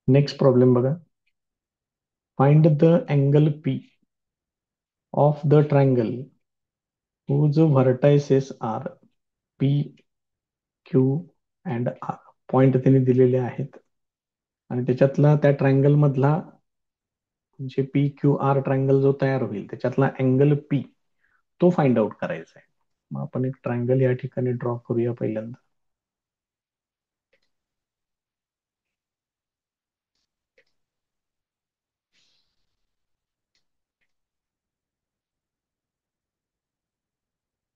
Next problem बघा. Find the angle P of the triangle whose vertices are P Q and R. Point त्यांनी दिलेले आहेत आणि त्याच्यातला त्या ट्रायंगल मधला म्हणजे पी क्यू आर ट्रायंगल जो तयार होईल त्याच्यातला अँगल पी तो फाइंड आउट करायचा आहे. मग आपण एक ट्रायंगल या ठिकाणी ड्रॉ करूया पहिल्यांदा.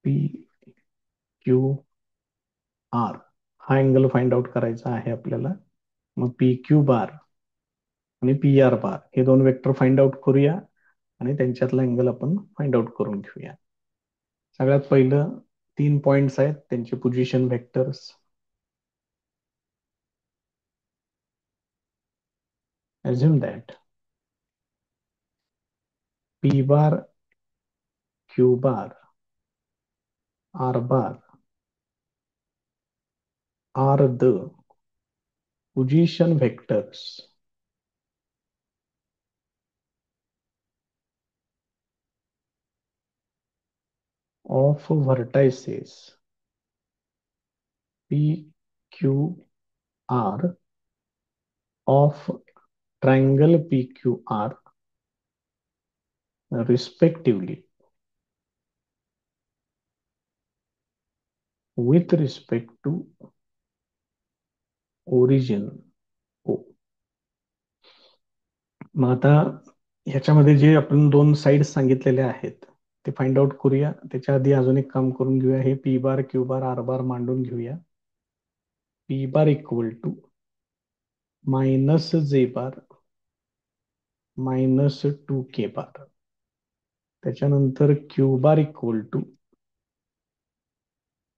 पी क्यू आर हा अँगल फाइंड आउट करायचा आहे आपल्याला. मग पी क्यू बार आणि पी आर बार हे दोन वेक्टर फाइंड आउट करूया आणि त्यांच्यातला अँगल आपण फाइंड आउट करून घेऊया. सगळ्यात पहिलं 3 पॉइंट्स आहेत त्यांचे position vectors. assume that p bar, q bar, r bar are the position vectors of vertices p, q, r of triangle PQR respectively with respect to origin O. मग आता ह्याच्यामध्ये जे आपण दोन साइड्स सांगितलेले आहेत ते फाइंड आउट करूया. त्याच्या आधी अजून एक काम करून घेऊया. हे P bar Q bar R bar मांडून घेऊया. P bar equal to minus J bar minus 2 K bar. त्याच्यानंतर Q bar equal to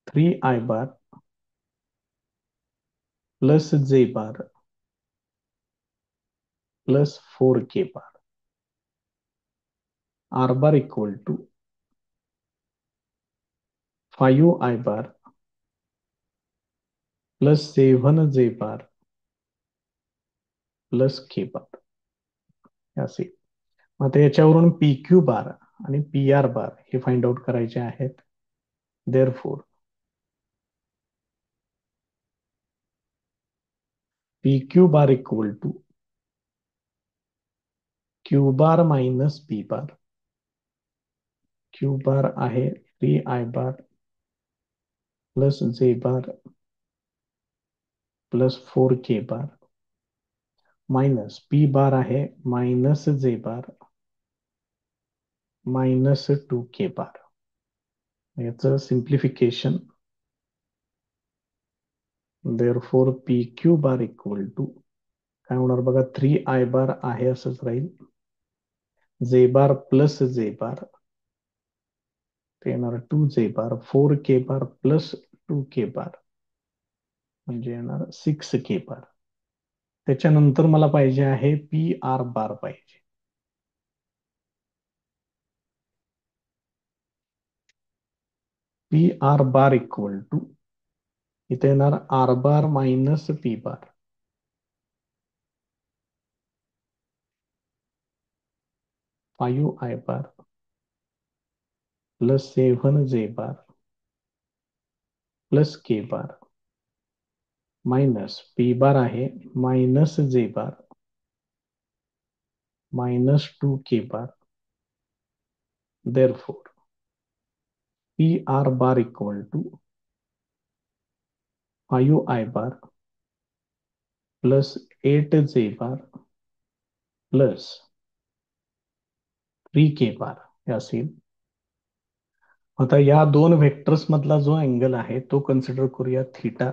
3 I bar plus J bar plus 4 K bar. R bar equal to 5 I bar plus 7 J bar plus K बार असे. आता याच्यावरून P Q बार आणि P R बार हे find out करायचे आहेत. Therefore P Q bar equal to Q bar minus P bar. Q bar आहे 3 I bar plus J bar plus 4 K bar minus P bar आहे minus J bar minus 2 K bar. याचं simplification. Therefore P Q bar equal to काय होणार बघा. 3 I बार आहे असंच राहील. जे बार प्लस जे बार ते येणार 2 जे बार 4 के बार प्लस 2 के बार म्हणजे येणार 6 के बार. त्याच्यानंतर मला पाहिजे आहे पी आर बार पाहिजे. P R bar equal to इथे येणार R bar minus P bar 5 I bar plus 7 J bar plus K bar minus P bar आहे minus J bar minus 2 K bar. Therefore P R bar equal to 5 I bar plus 8 J bar plus 3 के बार हे असेल. आता या दोन vectors मधला जो angle आहे तो कन्सिडर करूया theta.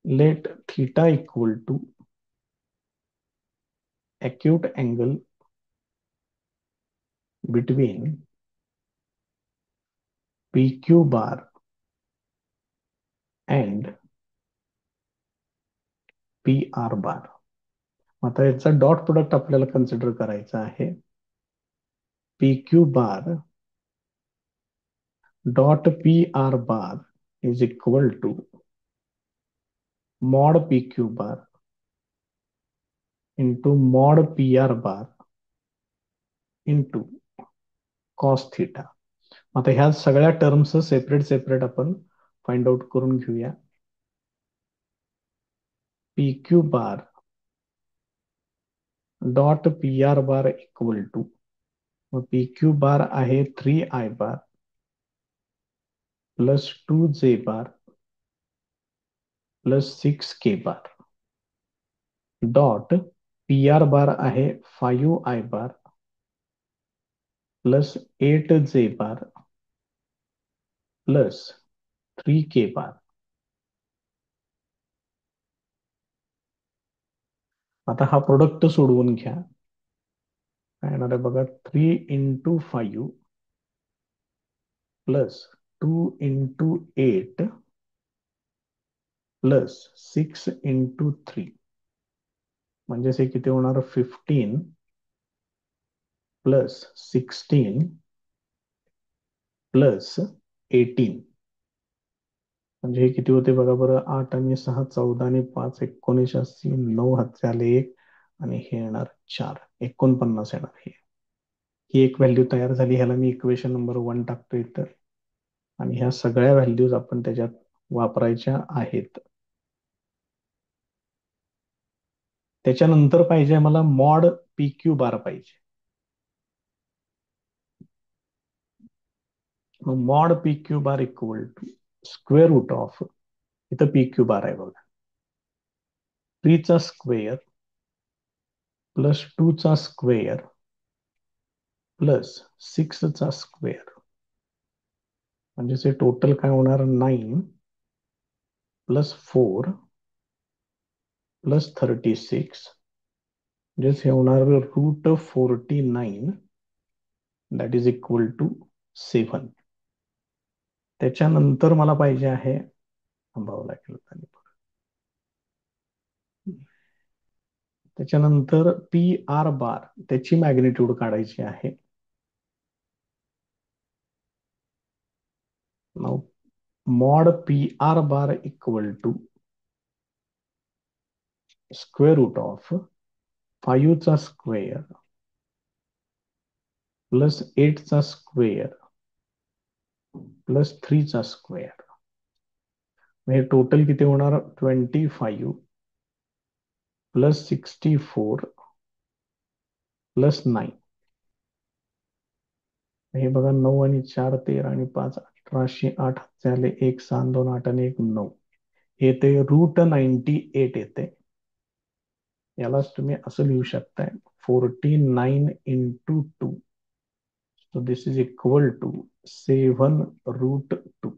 Let theta equal to acute angle between PQ bar and PR bar. आता याचा डॉट प्रोडक्ट आपल्याला कन्सिडर करायचा आहे. P Q bar dot P R bar is equal to mod P Q bar into mod P R bar into cos theta. आता ह्या सगळ्या terms separate separate आपण find out करून घेऊया. P Q bar dot P R bar equal to, मग P Q bar आहे 3 I bar plus 2J bar plus 6K bar dot P R bar आहे 5I बार plus 8J बार plus 3K बार. आता हा product सोडवून घ्या. काय येणार आहे बघा, 3 × 5 प्लस 2 × 8 प्लस 6 × 3 म्हणजेच हे किती होणार, 15 प्लस 16 प्लस 18. म्हणजे हे किती होते बघा बरं, 8 आणि 6 14 आणि 5 19 9 हातचे आले 1 आणि हे येणार 4 49 येणार. ही एक व्हॅल्यू तयार झाली. ह्याला मी इक्वेशन नंबर 1 टाकतो इथं आणि ह्या सगळ्या व्हॅल्यूज आपण त्याच्यात वापरायच्या आहेत. त्याच्यानंतर पाहिजे मला मॉड पी क्यू बार पाहिजे. मग mod P Q bar equal to square root of, इथं पी क्यू बार आहे बघा, 3 चा स्क्वेअर प्लस 2 चा स्क्वेअर प्लस 6 चा स्क्वेअर. म्हणजे ते टोटल काय होणार, 9 प्लस 4 प्लस 36, म्हणजेच हे होणार √49 दॅट इज इक्वल टू 7. त्याच्यानंतर मला पाहिजे आहे, थांबावं लागेल, त्याच्यानंतर पी आर बार त्याची मॅग्निट्यूड काढायची आहे. Mod P R bar equal to square root of 5 चा स्क्वेअर प्लस 8 चा स्क्वेअर प्लस 3 चा स्क्वेअर. हे टोटल किती होणार, 25 प्लस 64 प्लस 9. हे बघा 9 आणि 4 13 आणि 5 18, 8 झाले 1 7 2 8 आणि 1 9, येते √98 येते. यालाच तुम्ही असं लिहू शकताय 49 × 2, so this is equal to 7√2.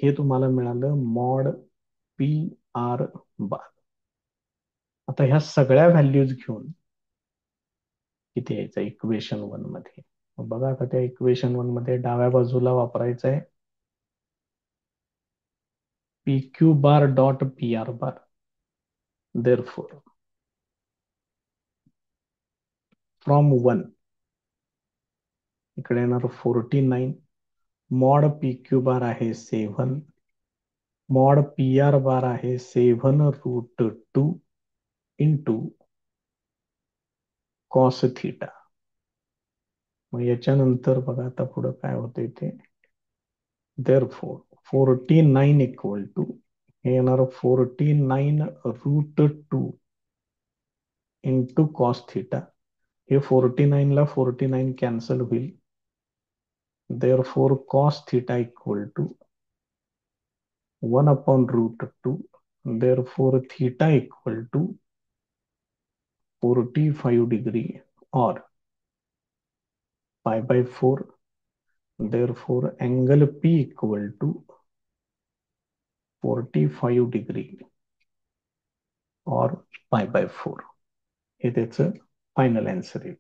हे तुम्हाला मिळालं मॉड पी आर बार. आता ह्या सगळ्या व्हॅल्यूज घेऊन किती यायचं इक्वेशन 1 मध्ये. बघा आता त्या इक्वेशन 1 मध्ये डाव्या बाजूला वापरायचं आहे P Q bar dot P R bar. Therefore from 1 इकडे येणार 49, मॉड पी क्यू बार आहे 7, मॉड पी आर बार आहे 7√2 इंटू कॉस थिटा. मग याच्यानंतर बघा आता पुढं काय होते ते, देअरफॉर 49 इक्वल टू, हे येणार 49√2 इंटू कॉस थिटा. हे 49 ला 49 कॅन्सल होईल. Therefore cos theta equal to 1/√2. Therefore theta equal to 45 degree और π/4. Therefore angle P equal to 45 degree और π/4. हे त्याचं फायनल आन्सर आहे.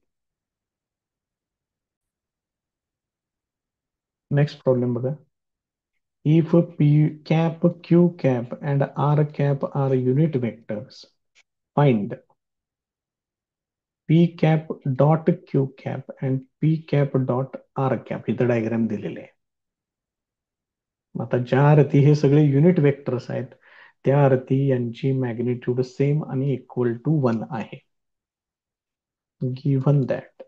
नेक्स्ट प्रॉब्लेम बघा. If P cap, Q cap and R cap are unit vectors, find P cap dot Q cap and P cap dot R cap. इथं diagram दिलेले आहे. आता ज्या अर्थी हे सगळे युनिट वेक्टर्स आहेत त्या अर्थी यांची मॅग्निट्यूड सेम आणि इक्वल टू 1 आहे. Given that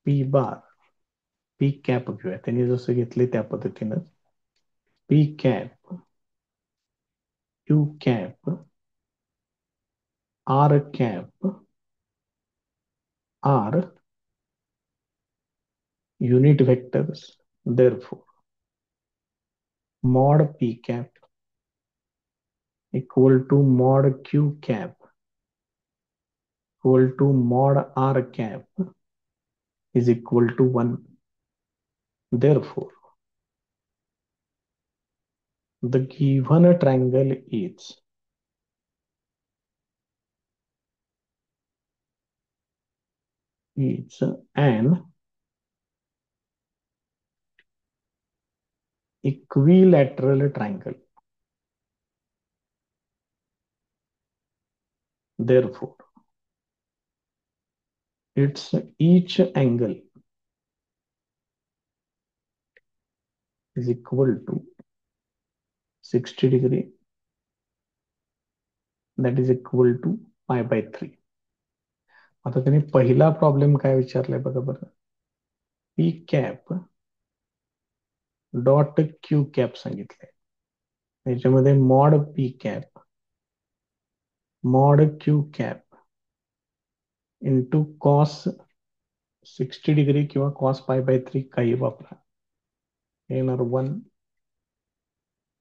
P bar, P cap घेऊया, त्यांनी जसं घेतले त्या पद्धतीनं. P cap, Q cap, R cap are unit vectors. Therefore, mod p cap equal to mod q cap equal to mod r cap is equal to 1. Therefore, the given triangle is an equilateral triangle. Therefore, its each angle is equal to 60 degree, that is equal to pi by 3. आता त्यांनी पहिला problem काय विचारलाय बघा बरं. P cap dot Q cap सांगितलंय. याच्यामध्ये mod P cap mod Q cap into cos 60 degree किंवा cos pi by 3 काही वापरा. येणार 1,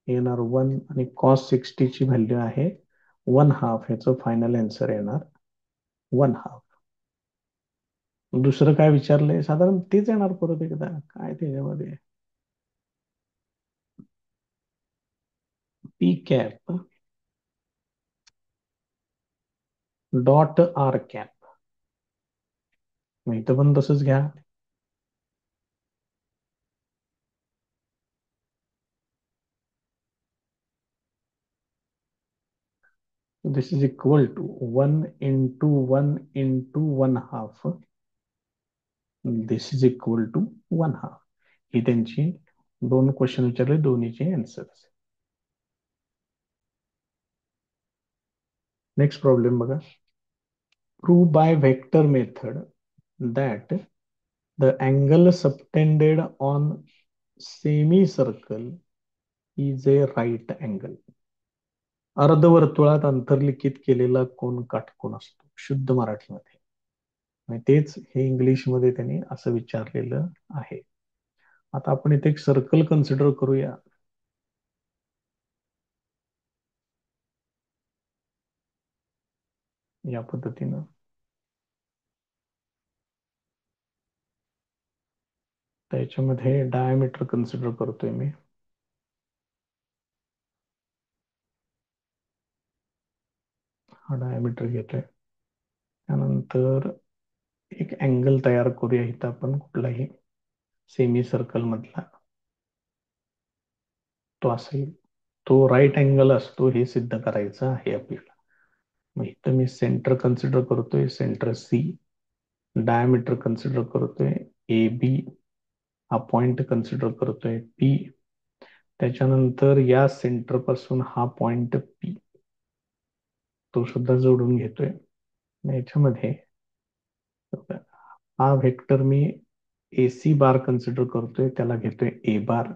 येणार 1 आणि कॉस 60 ची व्हॅल्यू आहे 1/2. ह्याचं फायनल आन्सर येणार 1/2. दुसरं काय विचारलंय, साधारण तेच येणार परत एकदा. काय त्याच्यामध्ये P cap dot R cap, इथं पण तसंच घ्या. This is equal to 1 into 1 into 1/2. This is equal to 1/2. ही त्यांची दोन क्वेश्चन विचारले, दोन्हीचे आन्सर्स. नेक्स्ट प्रॉब्लेम बघा. Prove by vector method that the angle subtended on semicircle is a right angle. अर्धवर्तुळात अंतर्लिखित केलेला कोण काटकोन असतो, शुद्ध मराठीमध्ये. आणि तेच हे इंग्लिशमध्ये त्यांनी असं विचारलेलं आहे. आता आपण इथे एक सर्कल कन्सिडर करूया. या पद्धतीनं त्याच्यामध्ये डायमीटर कन्सिडर करतोय मी. हा डायमीटर घेतोय. त्यानंतर एक अँगल तयार करूया इथं आपण, कुठलाही सेमी सर्कल मधला तो असेल, तो राईट अँगल असतो हे सिद्ध करायचं आहे आपल्याला. मग इथं मी सेंटर कन्सिडर करतोय, सेंटर सी. डायमीटर कन्सिडर करतोय ए बी. हा पॉइंट कन्सिडर करतोय पी. त्याच्यानंतर या सेंटर पासून हा पॉइंट पी तो सुद्धा जोडून घेतोय. याच्यामध्ये हा व्हेक्टर मी एसी बार कन्सिडर करतोय, त्याला घेतोय ए बार.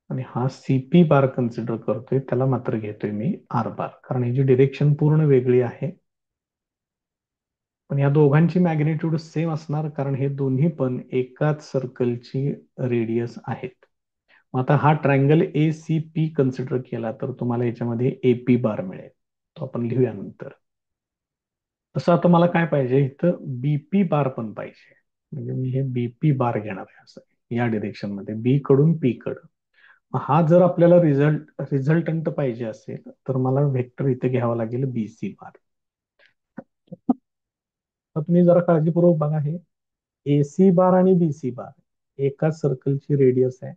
आणि हा सीपी बार कन्सिडर करतोय, त्याला मात्र घेतोय मी आर बार, कारण याची डिरेक्शन पूर्ण वेगळी आहे. पण या दोघांची मॅग्निट्यूड सेम असणार, कारण हे दोन्ही पण एकाच सर्कलची रेडियस आहेत. आता हा triangle A C P consider केला तर तुम्हाला याच्यामध्ये एपी बार मिळेल, तो आपण लिहूया नंतर. तसं आता मला काय पाहिजे, इथं बीपी बार पण पाहिजे. म्हणजे मी हे बीपी बार घेणार आहे असं, या डिरेक्शन मध्ये बी कडून पी कडून. हा जर आपल्याला रिझल्टंट पाहिजे असेल तर मला व्हेक्टर इथे घ्यावा लागेल बीसी बार. तर तुम्ही जरा काळजीपूर्वक बघा, हे एसी बार आणि बीसी बार एकाच सर्कलची रेडियस आहे.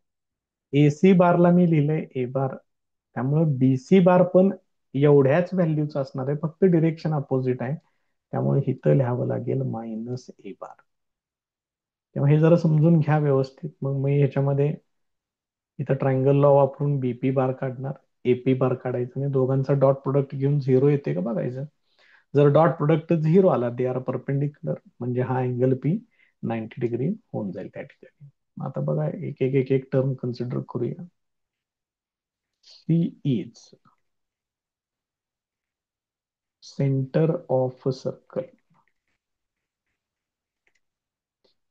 एसी बारला मी लिहिलंय ए बार, त्यामुळे बीसी बार पण एवढ्याच व्हॅल्यूच असणार आहे, फक्त डिरेक्शन अपोजिट आहे. त्यामुळे इथं लिहावं लागेल मायनस ए बार. तेव्हा हे जरा समजून घ्या व्यवस्थित. मग मी ह्याच्यामध्ये इथं ट्रायंगल लॉ वापरून बीपी बार काढणार, एपी बार काढायचं आणि दोघांचा डॉट प्रोडक्ट घेऊन झिरो येते का बघायचं. जर डॉट प्रोडक्ट झिरो आला, दे आर परपेंडिक्युलर, म्हणजे हा अँगल पी 90 डिग्री होऊन जाईल त्या ठिकाणी. आता बघा एक एक एक एक टर्म कन्सिडर करूया. C is centre of circle,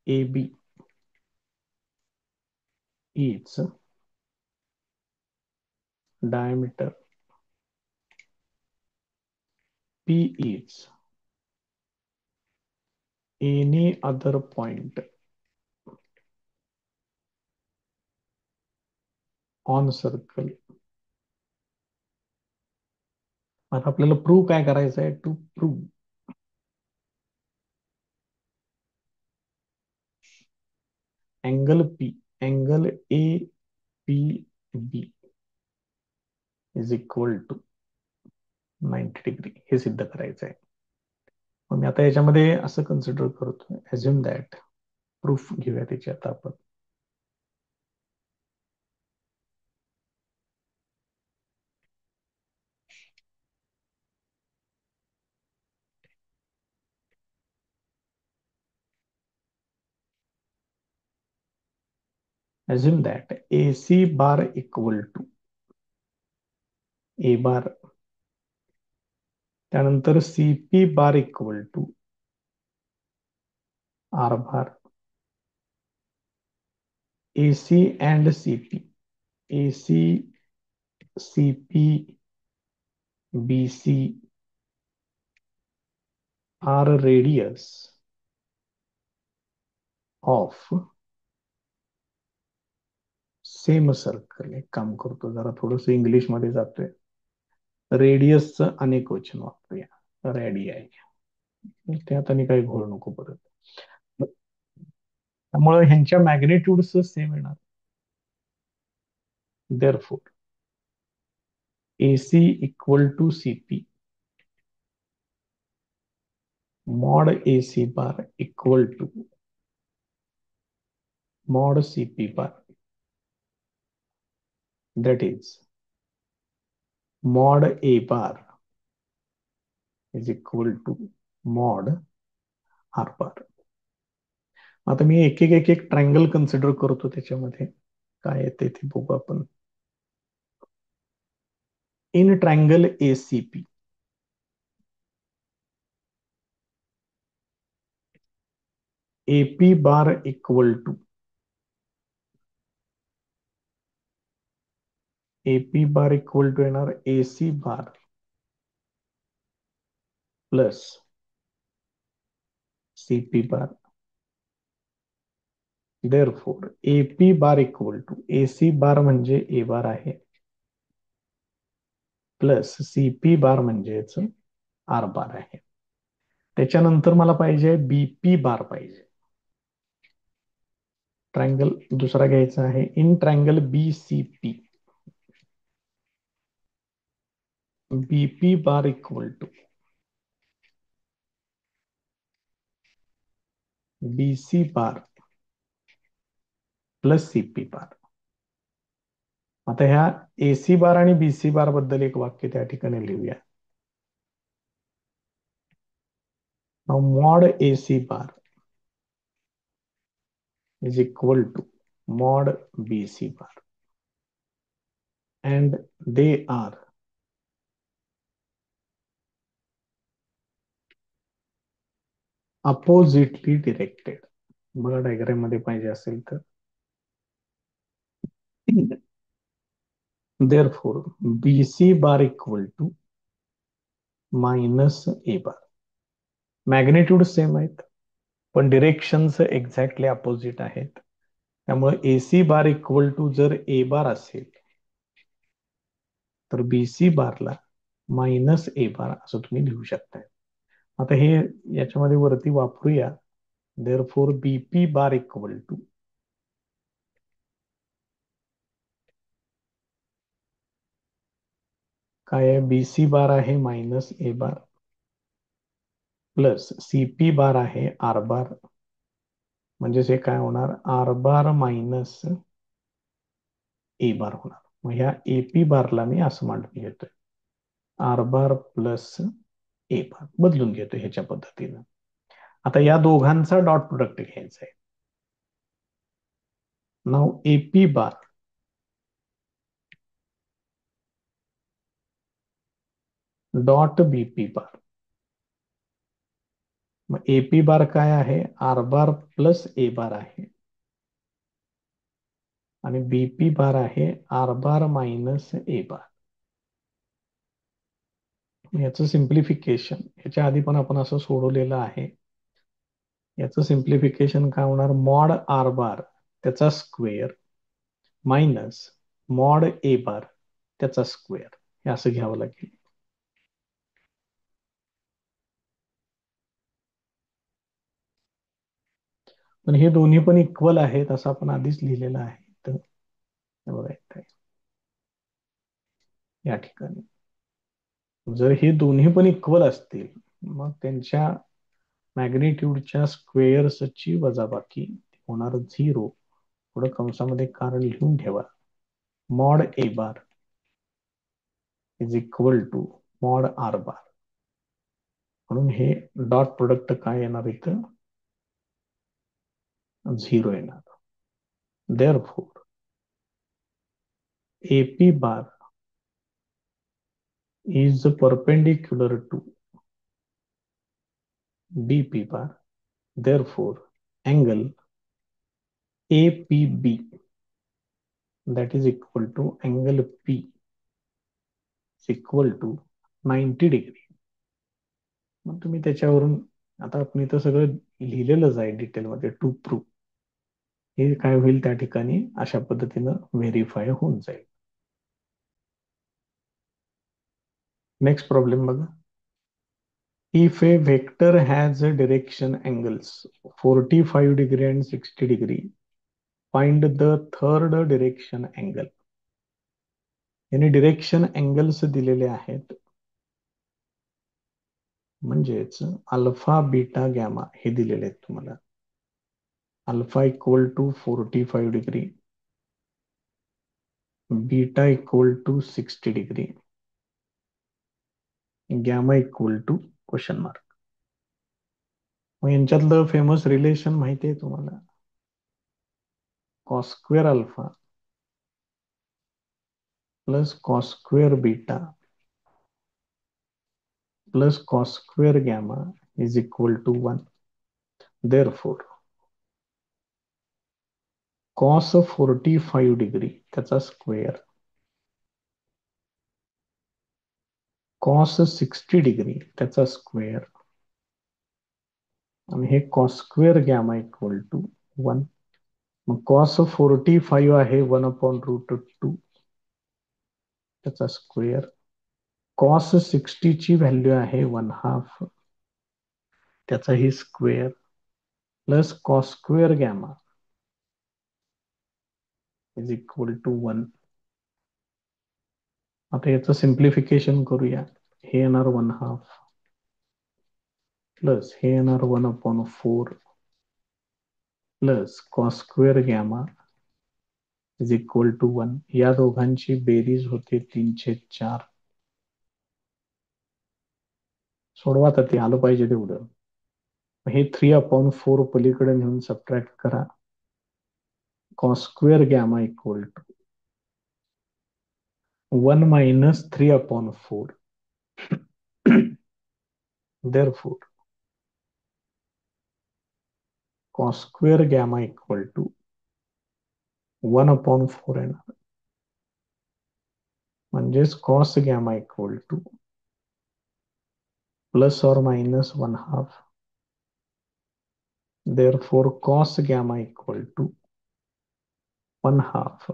A B is diameter, P is any other point on circle. आता आपल्याला प्रूव्ह काय करायचं आहे, to prove angle A P B is equal to 90 degree, हे सिद्ध करायचं आहे. मग मी आता याच्यामध्ये असं कन्सिडर करतो, अज्युम दॅट, प्रूफ घेऊया त्याची आता आपण. assume that AC bar equal to A bar, त्यानंतर CP bar equal to R bar, AC and CP, AC, CP, BC are radius of same circle. एक काम करतो, जरा थोडस इंग्लिश मध्ये जातोय, रेडियसचं अनेक वचन वापरूया, रेडियाई. त्यात आणि काही घोळ नको परत. त्यामुळे ह्यांच्या मॅग्नेट्यूडच सेम येणार. Therefore AC equal to CP mod AC bar equal to mod CP bar, that is mod A bar is equal to mod R bar. आता मी एक एक एक एक ट्रायंगल कन्सिडर करतो, त्याच्यामध्ये काय येते ते बघू आपण. In triangle ACP, AP bar equal to AP bar equal to येणार AC bar plus CP bar. Therefore AP bar equal to AC bar म्हणजे A बार आहे, प्लस CP बार म्हणजेच R बार आहे. त्याच्यानंतर मला पाहिजे BP बार पाहिजे. ट्रायंगल दुसरा घ्यायचा आहे, in triangle BCP, BP bar equal to BC bar plus CP bar. आता ह्या AC बार आणि BC बार बद्दल एक वाक्य त्या ठिकाणी लिहूया. Mod AC bar is equal to mod BC bar and they are oppositely directed. बघा डायग्राम मध्ये पाहिजे असेल तर. therefore BC bar equal to minus A bar. Magnitude same आहेत, पण डिरेक्शन्स एक्झॅक्टली अपोजिट आहेत. त्यामुळे AC बार इक्वल टू जर A बार असेल, तर BC बारला मायनस A बार असं तुम्ही लिहू शकताय. आता हे याच्यामध्ये वरती वापरूया. Therefore BP bar equal to काय आहे, BC बार आहे minus A bar plus CP bar आहे R बार, म्हणजेच हे काय होणार, R बार मायनस ए बार होणार. मग ह्या ए पी बारला मी असं मांडून घेतोय, आर बार प्लस ए बार बदलून घेतो ह्याच्या पद्धतीनं. आता या दोघांचा डॉट प्रोडक्ट घ्यायचा आहे. नाव A P bar dot B P bar. मग ए पी बार काय आहे, आर बार प्लस ए बार आहे, आणि बी पी बार आहे आर बार मायनस ए बार. याचं सिम्प्लिफिकेशन ह्याच्या आधी पण आपण असं सोडवलेलं आहे. याचं सिम्प्लिफिकेशन काय होणार, मॉड आर बार त्याचा स्क्वेअर मायनस मॉड ए बार त्याचा स्क्वेअर, हे असं घ्यावं लागेल. पण हे दोन्ही पण इक्वल आहेत असं आपण आधीच लिहिलेलं आहे. तर हे बघा इथे या ठिकाणी जर हे दोन्ही पण इक्वल असतील, मग त्यांच्या मॅग्निट्यूडच्या स्क्वेअर्सची वजाबाकी होणार 0. पुढे कंसामध्ये कारण लिहून ठेवा, mod A bar is equal to mod R bar. म्हणून हे डॉट प्रोडक्ट काय येणार इथं, 0 येणार. Therefore A P bar is perpendicular to BP bar. Therefore, angle APB, that is equal to angle P is equal to 90 degree. मग तुम्ही त्याच्यावरून आता आपण इथं सगळं लिहिलेलंच आहे डिटेलमध्ये टू प्रूव्ह. हे काय होईल त्या ठिकाणी अशा पद्धतीनं व्हेरीफाय होऊन जाईल. नेक्स्ट प्रॉब्लेम बघा. If a vector has a direction angles 45 degree and 60 degree, find the third direction angle. याने डिरेक्शन अँगल्स दिलेले आहेत, म्हणजेच अल्फा बीटा गॅमा हे दिलेले आहेत तुम्हाला. Alpha equal to 45 degree, beta equal to 60 degree, gamma equal to question mark. मग यांच्यातलं फेमस रिलेशन माहिती आहे तुम्हाला, cos square alpha plus cos square beta plus cos square gamma is equal to 1. Therefore cos 45 degree त्याचा square, cos 60 degree त्याचा square, आणि हे cos square gamma equal to 1. मग कॉस 45 आहे 1/√2 त्याचा स्क्वेअर, कॉस 60 ची व्हॅल्यू आहे 1/2 त्याचाही square, plus cos square gamma is equal to 1. आता याचं सिम्प्लिफिकेशन करूया. हे येणार 1/2 प्लस हे येणार 1/4 plus cos square gamma is equal to 1. या दोघांची बेरीज होते 3/4. सोडवा तर ते आलं पाहिजे तेवढं. हे 3/4 पलीकडे नेऊन सबट्रॅक्ट करा. Cos square gamma equal to 1 minus 3/4. Therefore, cos square gamma equal to 1/4 येणार. म्हणजेच cos gamma equal to plus और minus 1/2. Therefore, cos gamma equal to 1/2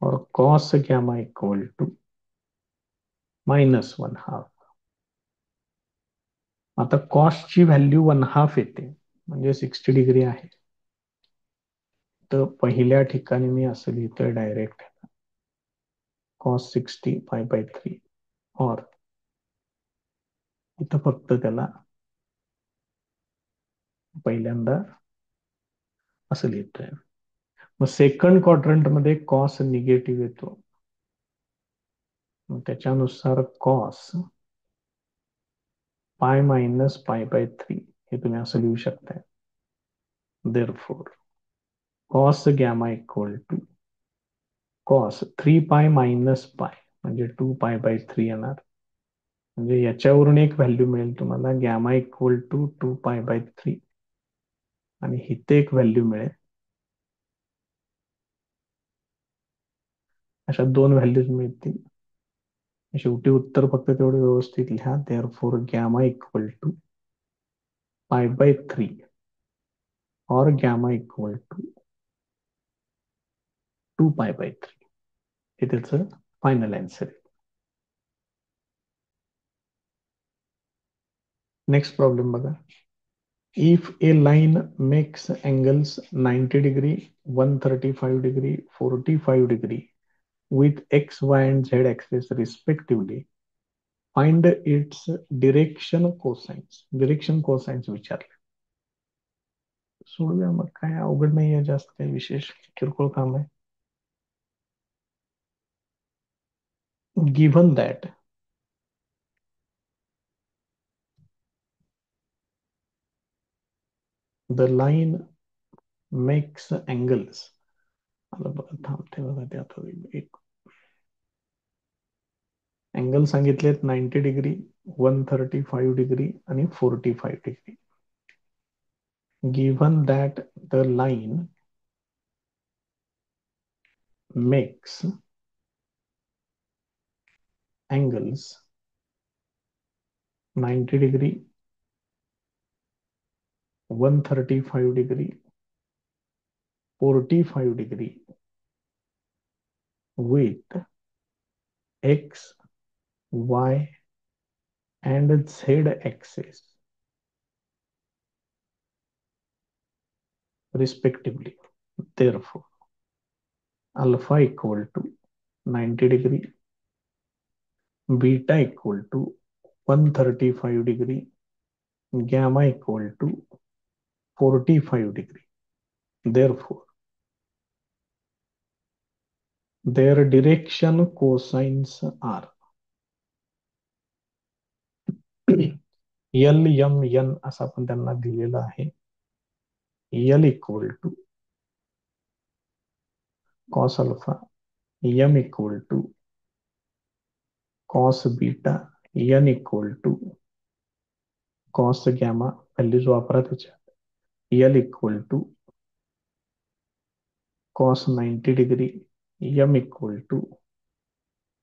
और cos gamma equal to -1/2. आता cos ची व्हॅल्यू 1/2 येते, म्हणजे 60 डिग्री आहे. तर पहिल्या ठिकाणी मी असं लिहितोय डायरेक्ट cos 60 π/3, और इथं फक्त त्याला पहिल्यांदा असं लिहितोय. मग सेकंड क्वाड्रंट मध्ये कॉस निगेटिव्ह येतो, मग त्याच्यानुसार cos pi minus pi by 3 हे तुम्ही असं लिहू शकताय. Therefore cos gamma equal to cos 3 pi minus pi म्हणजे 2 पाय बाय 3 येणार. म्हणजे याच्यावरून एक व्हॅल्यू मिळेल तुम्हाला गॅमा इक्वल टू 2 पाय बाय 3 आणि इथे एक व्हॅल्यू मिळेल. अशा दोन व्हॅल्यूज मिळतील. शेवटी उत्तर फक्त तेवढं व्यवस्थित लिहा. Therefore gamma equal to pi by 3 और गॅमा इक्वल टू 2 पाय बाय 3 हे त्याचं फायनल आन्सर आहे. नेक्स्ट प्रॉब्लेम बघा. If a line makes angles 90 degree, 135 degree, 45 degree with x, y and z axis respectively, find its direction cosines. Direction cosines विचारले. सोडूया मग, काय अवघड नाही आहे, जास्त काही विशेष किरकोळ काम आहे. Given that the line makes angles, आता बघा थांबते बघा ते आता एक अँगल सांगितलेत 90 डिग्री, 135 डिग्री आणि 45 degree. Given that the line makes angles 90 degree, 135 degree, 45 degree with x, y and z axis respectively. Therefore, alpha equal to 90 degree, beta equal to 135 degree, gamma equal to 45 degree. Therefore, their direction cosines are L, M, N असं आपण त्यांना दिलेलं आहे. L equal to cos alpha, M equal to cos beta, N equal to cos gamma. Values वापरा त्याच्यात. L equal to cos 90 degree, M equal to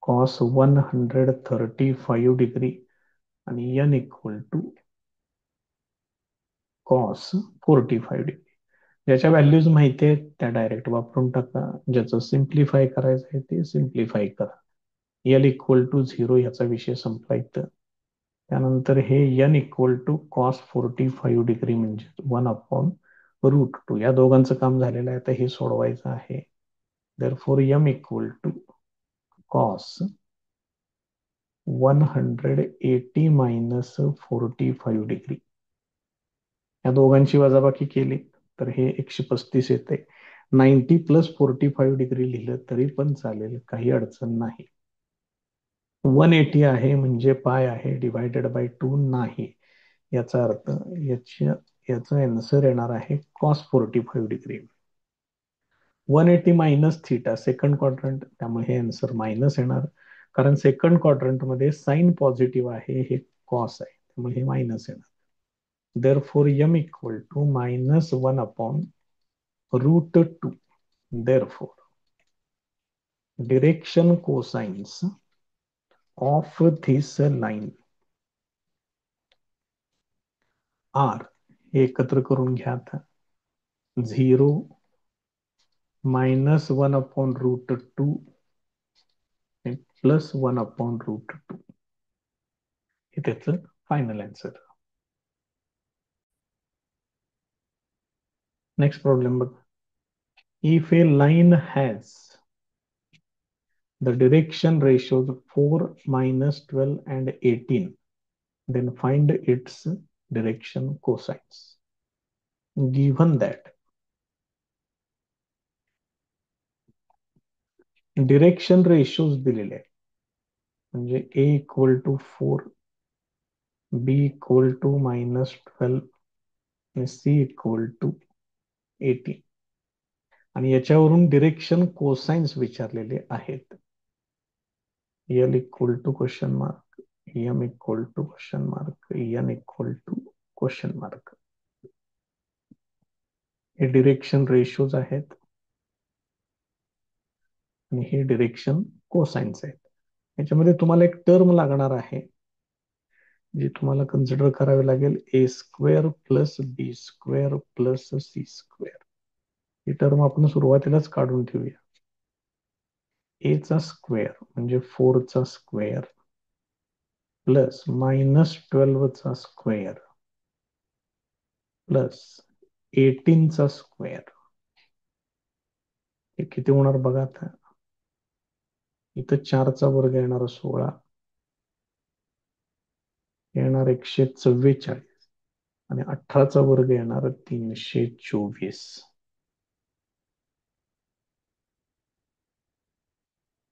cos 135 degree आणि N equal to cos 45 degree. ज्याच्या values माहिती आहेत त्या direct वापरून टाका. ज्याचं सिम्प्लिफाय करायचं आहे ते सिम्प्लिफाय करा. एल इक्वल टू 0 ह्याचा विषय संपला इथं. त्यानंतर हे n equal to cos 45 degree म्हणजे 1/√2 या दोघांचं काम झालेलं आहे. आता हे सोडवायचं आहे. Therefore m equal to cos 180 minus 45 degree या दोघांची वजाबाकी केली तर हे 135 येते. 90 प्लस 45 डिग्री लिहिलं तरी पण चालेल, काही अडचण नाही. 180 आहे म्हणजे पाय आहे, डिवायडेड बाय 2 नाही. याचा अर्थ याचा आन्सर येणार आहे cos 45 degree. 180 minus theta second quadrant, त्यामुळे हे आन्सर मायनस येणार. कारण सेकंड क्वाड्रंट मध्ये साइन पॉझिटिव्ह आहे, हे कॉस आहे, त्यामुळे हे मायनस येणार. Therefore, m equal to minus 1/√2. Therefore, direction cosines of this line are, हे एकत्र करून घ्या आता, 0 minus 1/√2 प्लस 1/√2 हे त्याचं फायनल आन्सर. नेक्स्ट प्रॉब्लेम बघ. If A line has the direction ratios 4, -12 and 18, then find its direction cosines. Given that direction ratios दिलेले आहे. म्हणजे A equal to 4, B equal to -12 आणि सी इक्वल टू 18. आणि याच्यावरून direction cosines विचारलेले आहेत. L equal to question mark, m equal to question mark, n equal to question mark. हे direction ratios आहेत आणि हे डिरेक्शन कोसाइन्स आहेत. याच्यामध्ये तुम्हाला एक टर्म लागणार आहे जी तुम्हाला कन्सिडर करावी लागेल, ए स्क्वेअर प्लस बी स्क्वेअर प्लस सी स्क्वेअर. ही टर्म आपण सुरुवातीलाच काढून ठेवूया. ए चा स्क्वेअर म्हणजे 4 चा स्क्वेअर प्लस -12 चा स्क्वेअर प्लस 18 चा स्क्वेअर. हे किती होणार बघा आता. इथं 4 चा वर्ग येणार 16, येणार 144 आणि 18 चा वर्ग येणार 324.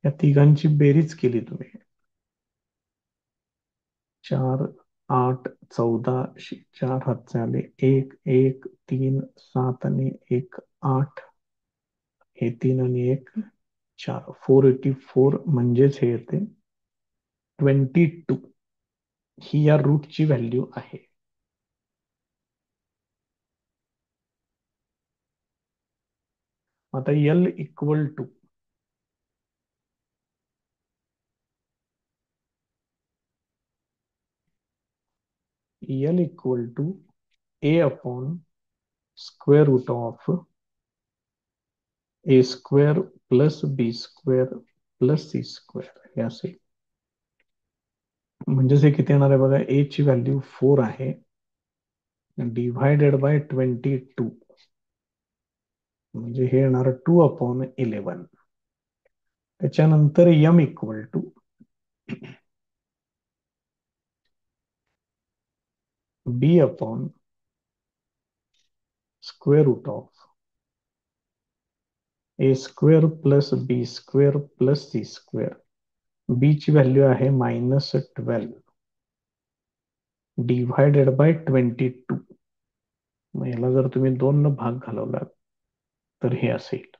या तिघांची बेरीज केली तुम्ही, 4, 8, 14, 4 हात झाले 1, 1, 3, 7 आणि 1, 8. हे 3 आणि 1, 4, 484 म्हणजेच हे येते 22. ही या रूटची व्हॅल्यू आहे. आता l equal to a upon square root of A square plus B square plus C square हे असेल. म्हणजेच हे किती येणार आहे बघा, ए ची व्हॅल्यू 4 आहे डिव्हायडेड बाय 22 म्हणजे हे येणार 2/11. त्याच्यानंतर M equal to B upon square root of A square plus B square plus C square. B ची व्हॅल्यू आहे -12 डिव्हायडेड बाय 22. मग याला जर तुम्ही 2 न भाग घालवलात तर हे असेल.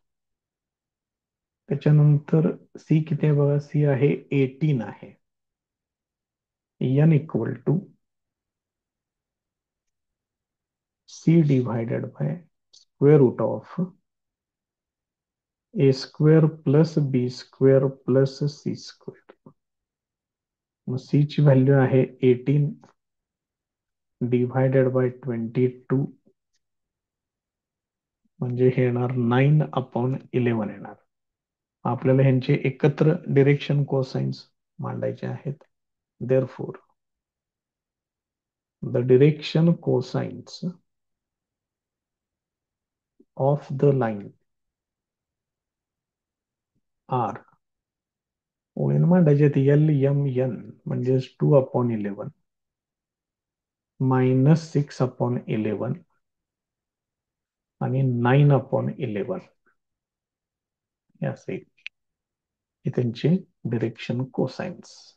त्याच्यानंतर सी किती आहे बघा, सी आहे 18 आहे. N equal to c divided by square root of A square plus B square plus C square. मग सी ची व्हॅल्यू आहे 18 डिव्हायडेड बाय 22 म्हणजे हे येणार 9/11 येणार. आपल्याला ह्यांचे एकत्र डिरेक्शन कोसाइन्स मांडायचे आहेत. Therefore the direction cosines of the line R, ओळीनं मांडायचे एल एम एन म्हणजे 2/11 -6/11 आणि 9/11 हे असे हे त्यांचे डिरेक्शन कोसाइन्स.